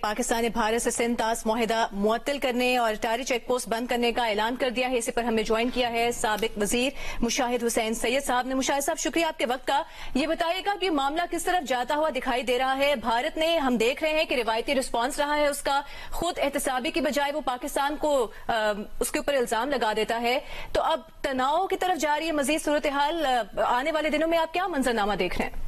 पाकिस्तान ने भारत से सिंध तास मुआहिदा मुअत्तल करने और टारी चेक पोस्ट बंद करने का ऐलान कर दिया है। इसी पर हमें ज्वाइन किया है साबिक वजीर मुशाहिद हुसैन सैयद साहब ने। मुशाहिद साहब, शुक्रिया आपके वक्त का। ये बताइएगा कि मामला किस तरफ जाता हुआ दिखाई दे रहा है। भारत ने, हम देख रहे हैं कि रिवायती रिस्पॉन्स रहा है उसका, खुद एहतसाबी की बजाय वो पाकिस्तान को उसके ऊपर इल्जाम लगा देता है। तो अब तनाव की तरफ जा रही है मजीद सूरत हाल। आने वाले दिनों में आप क्या मंजरनामा देख रहे हैं?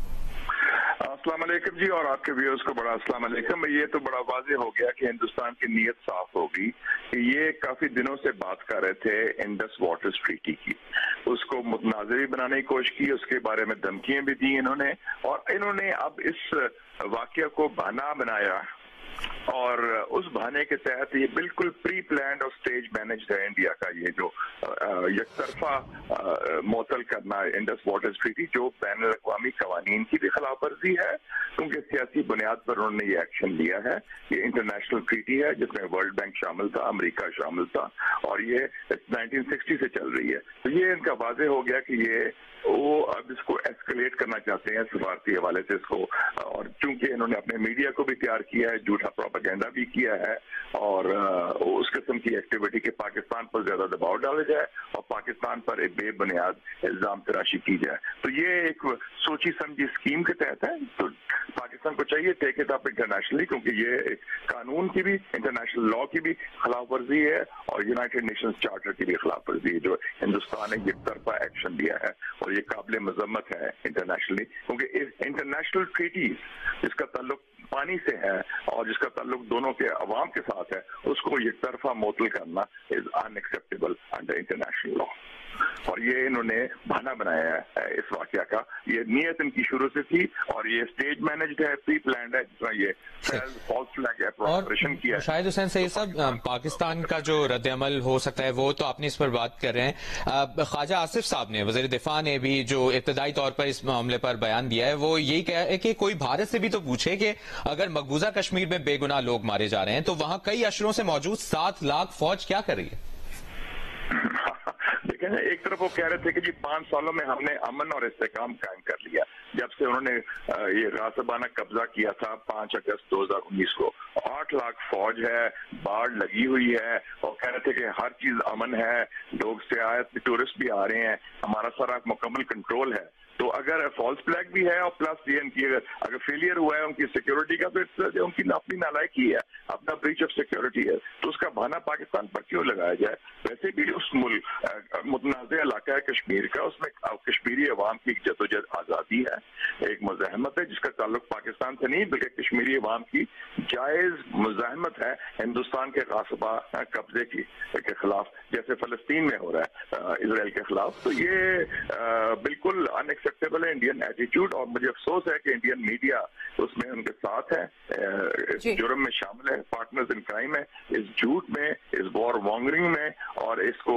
अस्सलाम वालेकुम जी, और आपके व्यूअर्स को बड़ा अस्सलाम वालेकुम। ये तो बड़ा वाज़ेह हो गया कि हिंदुस्तान की नीयत साफ होगी कि ये काफी दिनों से बात कर रहे थे इंडस वाटर्स ट्रीटी की, उसको मुतनाज़िर बनाने की कोशिश की, उसके बारे में धमकियां भी दी इन्होंने, और इन्होंने अब इस वाकया को बहाना बनाया और उस बहाने के तहत ये बिल्कुल प्री प्लान्ड और स्टेज मैनेज्ड है इंडिया का ये जो यकतरफा मुअत्तल करना इंडस वाटर्स ट्रीटी, जो बैन अल-अक़वामी कवानीन की भी खिलाफ वर्जी है, क्योंकि सियासी बुनियाद पर उन्होंने ये एक्शन लिया है। ये इंटरनेशनल ट्रीटी है जिसमें वर्ल्ड बैंक शामिल था, अमेरिका शामिल था, और ये 1960 से चल रही है। तो ये इनका वाज़ेह हो गया कि ये वो अब इसको एस्केलेट करना चाहते हैं सफारती हवाले से इसको, और चूंकि इन्होंने अपने मीडिया को भी तैयार किया है, झूठा प्रोपेगेंडा भी किया है, और उस किस्म की एक्टिविटी के पाकिस्तान पर ज्यादा दबाव डाला जाए और पाकिस्तान पर एक बेबुनियाद इल्जाम तराशी की जाए। तो ये एक सोची समझी स्कीम के तहत है। तो पाकिस्तान को चाहिए टेक इट अप इंटरनेशनली, क्योंकि ये एक कानून की भी, इंटरनेशनल लॉ की भी खिलाफ वर्जी है और यूनाइटेड नेशंस चार्टर की भी खिलाफ वर्जी है जो हिंदुस्तान ने एक तरफा एक्शन लिया है, और ये काबिल मजम्मत है इंटरनेशनली, क्योंकि इंटरनेशनल ट्रीटीज जिसका ताल्लुक पानी से है और जिसका ताल्लुक दोनों के अवाम के साथ है, उसको एक तरफा मुअत्तल करना is unacceptable under international law. और ये इन्होंने बहाना बनाया है इस वाकया का। ये नीयत इनकी शुरू से थी और ये स्टेज मैनेज्ड है, प्री प्लान्ड है, जिसमें ये फॉल्स फ्लैग ऑपरेशन किया है। शाहिद हुसैन सैयद साहब, पाकिस्तान का जो रद्द-ए-अमल हो सकता है वो तो आपने इस पर बात कर रहे हैं। ख्वाजा आसिफ साहब ने, वज़ीर दिफा ने भी जो इब्तदाई तौर पर इस मामले पर बयान दिया है, वो यही कहा है कि कोई भारत से भी तो पूछे कि अगर मकबूजा कश्मीर में बेगुनाह लोग मारे जा रहे हैं तो वहां कई अशरों से मौजूद 7 लाख फौज क्या कर रही है? देखें, एक तरफ वो कह रहे थे कि जी 5 सालों में हमने अमन और इस्तेकाम कायम कर लिया, जब से उन्होंने ये गासबाना कब्जा किया था 5 अगस्त 2019 को। 8 लाख फौज है, बाढ़ लगी हुई है, और कह रहे थे कि हर चीज अमन है, लोग से आए, टूरिस्ट भी आ रहे हैं, हमारा सारा मुकम्मल कंट्रोल है। तो अगर फॉल्स फ्लैग भी है और प्लस ये इनकी अगर फेलियर हुआ है उनकी सिक्योरिटी का, तो उनकी अपनी नालायकी है, अपना ब्रीच ऑफ सिक्योरिटी है, तो उसका बहाना पाकिस्तान पर क्यों लगाया जाए? वैसे भी उस मुतनाज़ इलाका है कश्मीर का, उसमें कश्मीरी अवाम की जदोजहद आज़ादी है, एक मुज़ाहमत है जिसका ताल्लुक पाकिस्तान से नहीं बल्कि कश्मीरी अवाम की जायज मुज़ाहमत है हिंदुस्तान के गासबा कब्जे के खिलाफ, जैसे फलस्तीन में हो रहा है इसराइल के खिलाफ। तो ये बिल्कुल अनएक्सेप्टेबल है इंडियन एटीट्यूड, और मुझे अफसोस है कि इंडियन मीडिया उसमें उनके साथ है, इस जुर्म में शामिल है, पार्टनर्स इन क्राइम है, इस झूठ में, इस वॉर मॉन्गरिंग में, और इसको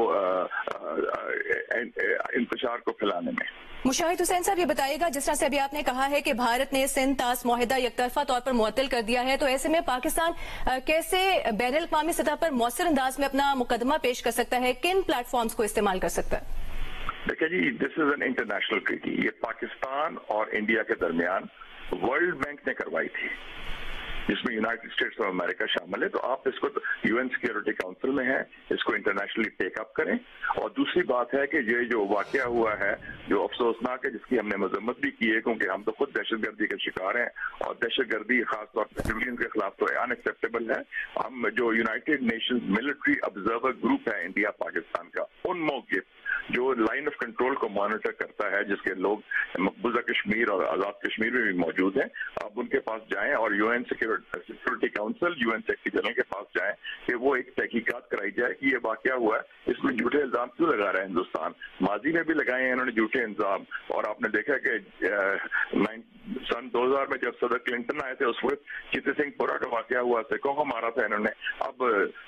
इंतशार को फैलाने में। मुशाहिद हुसैन साहब, ये बताइएगा, जिस तरह से अभी आपने कहा है कि भारत ने सिंध तास मुआहिदा एकतरफा तौर पर मुअत्तल कर दिया है, तो ऐसे में पाकिस्तान कैसे बैन अल-अक़वामी सतह पर मौसर अंदाज में अपना मुकदमा पेश कर सकता है? किन प्लेटफॉर्म्स को इस्तेमाल कर सकता है? देखिए जी, this is an international treaty, ये पाकिस्तान और इंडिया के दरमियान वर्ल्ड बैंक ने करवाई थी, जिसमें यूनाइटेड स्टेट्स ऑफ अमेरिका शामिल है। तो आप इसको यूएन सिक्योरिटी काउंसिल में है, इसको इंटरनेशनली टेकअप करें। और दूसरी बात है कि ये जो वाकया हुआ है, जो अफसोसनाक है, जिसकी हमने मजम्मत भी की है, क्योंकि हम तो खुद दहशतगर्दी के शिकार हैं, और दहशतगर्दी खासतौर पर सिविलियन के खिलाफ तो अनएक्सेप्टेबल है। हम जो United Nations military observer group है इंडिया पाकिस्तान का, उन जो लाइन ऑफ कंट्रोल को मॉनिटर करता है, जिसके लोग मकबूजा कश्मीर और आजाद कश्मीर में भी मौजूद हैं, आप उनके पास जाएं और UN security council, UN secretary general के पास जाएं कि वो एक तहकीकात कराई जाए कि ये वाकया हुआ है, इसमें झूठे इल्जाम क्यों लगा रहा है हिंदुस्तान। माजी में भी लगाए हैं इन्होंने झूठे इल्जाम, और आपने देखा कि सन 2000 में जब सदर क्लिंटन आए थे, उस वक्त चित्ती सिंह पुरा का वाकया हुआ, सिखों को मारा था इन्होंने। अब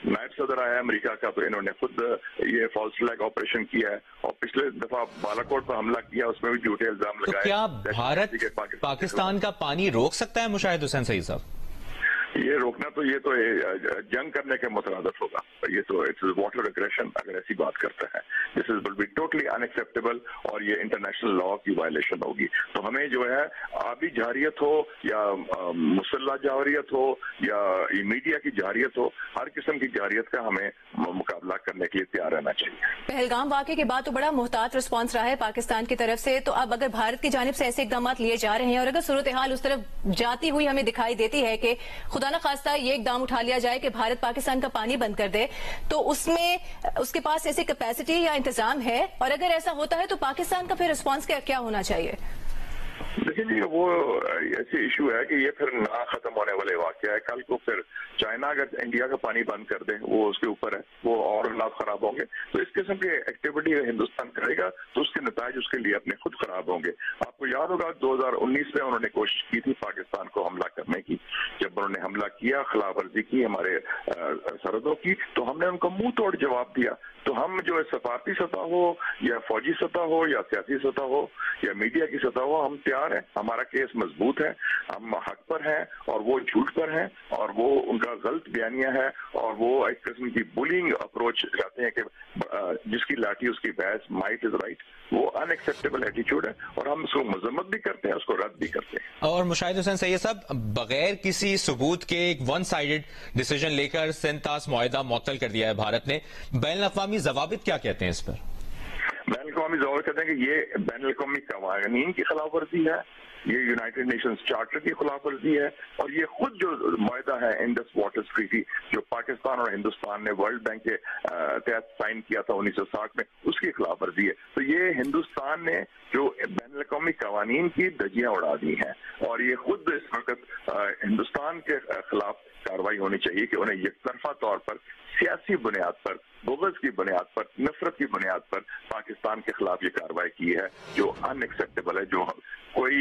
नायब सदर आया अमेरिका का, तो इन्होंने खुद ये फॉल्स फ्लैग ऑपरेशन किया है, और पिछले दफा बालाकोट पर हमला किया, उसमें भी झूठे इल्जाम लगाए। तो क्या भारत पाकिस्तान का पानी रोक सकता है मुशाहिद हुसैन सैयद साहब? ये रोकना तो जंग करने के मुतरादिफ होगा। ये तो इट्स वाटर एग्रेशन अगर ऐसी बात करते हैं। This is will be totally unacceptable और ये इंटरनेशनल लॉ की वायलेशन होगी। तो हमें जो है आबी जारियत हो या मुसल्ला जारियत हो या मीडिया की जारियत हो, हर किस्म की जारियत का हमें मुकाबला करने के लिए तैयार रहना चाहिए। पहलगाम वाकये के बाद तो बड़ा मुहतात रिस्पांस रहा है पाकिस्तान की तरफ से, तो अब अगर भारत की जानिब से ऐसे इकदाम लिए जा रहे हैं और अगर सूरत हाल उस तरफ जाती हुई हमें दिखाई देती है कि खुदा न खास्ता ये इकदाम उठा लिया जाए कि भारत पाकिस्तान का पानी बंद कर दे, तो उसमें उसके पास ऐसी कैपेसिटी या इंतजाम है? और अगर ऐसा होता है तो पाकिस्तान का फिर रिस्पांस क्या होना चाहिए? देखिए जी, वो ऐसे इशू है कि ये फिर ना खत्म होने वाले वाकया है। कल को फिर चाइना अगर इंडिया का पानी बंद कर दे, वो उसके ऊपर है, वो और हालात खराब होंगे। तो इस किस्म की एक्टिविटी हिंदुस्तान करेगा तो उसके नताज उसके लिए अपने खुद खराब होंगे। आपको याद होगा 2019 में उन्होंने कोशिश की थी पाकिस्तान को हमला करने की। जब उन्होंने हमला किया, खिलाफवर्जी की हमारे सरहदों की, तो हमने उनको मुंह तोड़ जवाब दिया। तो हम जो सफारती सतह हो या फौजी सतह हो या सियासी सतह हो या मीडिया की सतह हो, हम तैयार हैं। हमारा केस मजबूत है, हम हक पर हैं और वो झूठ पर हैं और वो उनका गलत बयानिया है और वो एक किस्म की बुलिंग अप्रोच करते हैं कि जिसकी लाठी उसकी भैंस, माइट इज राइट। वो अनएक्सेप्टेबल एटीट्यूड है और हम उसको मजम्मत भी करते हैं, उसको रद्द भी करते हैं। और मुशाहिद हुसैन सैयद साहब, बगैर किसी सबूत के एक वन साइडेड डिसीजन लेकर सिंध-तास मुआहिदा मुअत्तल कर दिया है भारत ने। बैनुल-अक़वामी ज़वाबित क्या कहते हैं इस पर? बैनुल-अक़वामी ज़वाबित कहते हैं कि ये बैनुल-अक़वामी क़वानीन की खिलाफ वर्जी है, ये यूनाइटेड नेशंस चार्टर की खिलाफ वर्जी है और ये खुद जो मुआहिदा है इंडस वाटर ट्रीटी जो पाकिस्तान और हिंदुस्तान ने वर्ल्ड बैंक के तहत साइन किया था 1960 में, उसकी खिलाफ वर्जी है। तो ये हिंदुस्तान ने जो बैनुल-अक़वामी क़वानीन की धज्जियां उड़ा दी हैं और ये खुद इस वक्त हिंदुस्तान के खिलाफ कार्रवाई होनी चाहिए कि उन्हें यकतरफा तौर पर सियासी बुनियाद पर, बुग़्ज़ की बुनियाद पर, नफरत की बुनियाद पर पाकिस्तान के खिलाफ ये कार्रवाई की है जो अनएक्सेप्टेबल है, जो कोई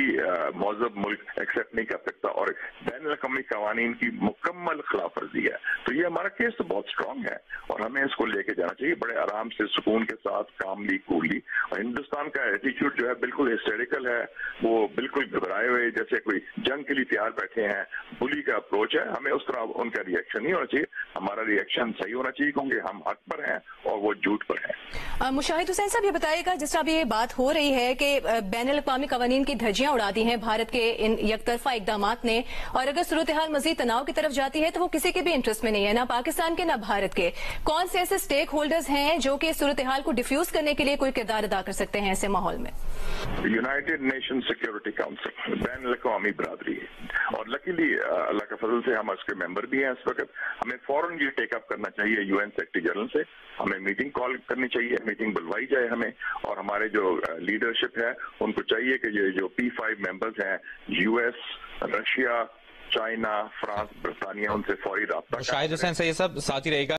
मौजूद मुल्क एक्सेप्ट नहीं कर सकता और बैनुल-अक़वामी क़वानीन की मुकम्मल खिलाफ वर्जी है। तो ये हमारा केस तो बहुत स्ट्रांग है और हमें इसको लेके जाना चाहिए बड़े आराम से, सुकून के साथ, कामली कूलली। और हिंदुस्तान का एटीट्यूड जो है बिल्कुल हिस्टेरिकल है, वो बिल्कुल घबराए हुए जैसे कोई जंग के लिए तैयार बैठे हैं, बुली का अप्रोच है। हमें उस तरह उनका रिएक्शन नहीं होना चाहिए, हमारा रिएक्शन सही होना चाहिए क्योंकि हम हक पर हैं और वो झूठ पर हैं। मुशाहिद हुसैन साहब, ये बताइएगा जिस तरह अभी ये बात हो रही है कि बैनुल-अक़वामी क़वानीन की धज्जियां उड़ा दी हैं भारत के इन यकतरफा इक़दामात ने, और अगर सूरत हाल मजीद तनाव की तरफ जाती है तो वो किसी के भी इंटरेस्ट में नहीं है, ना पाकिस्तान के ना भारत के। कौन से ऐसे स्टेक होल्डर्स हैं जो कि सूरत हाल को डिफ्यूज करने के लिए कोई किरदार अदा कर सकते हैं ऐसे माहौल में? यूनाइटेड नेशन सिक्योरिटी काउंसिल, बैनुल-अक़वामी बरादरी और लकीली अल्लाह के फजल से हम उसके मेंबर भी हैं इस वक्त। हमें फौरन ये टेकअप करना चाहिए यूएन सेक्रेटरी जनरल से, हमें मीटिंग कॉल करनी चाहिए, मीटिंग बुलवाई जाए हमें, और हमारे जो लीडरशिप है उनको चाहिए कि ये जो P5 मेंबर्स हैं, यूएस, रशिया, चाइना, फ्रांस, बरतानिया, उनसे फौरी राब्ता। मुशाहिद हुसैन सैयद साहब साथ ही रहेगा।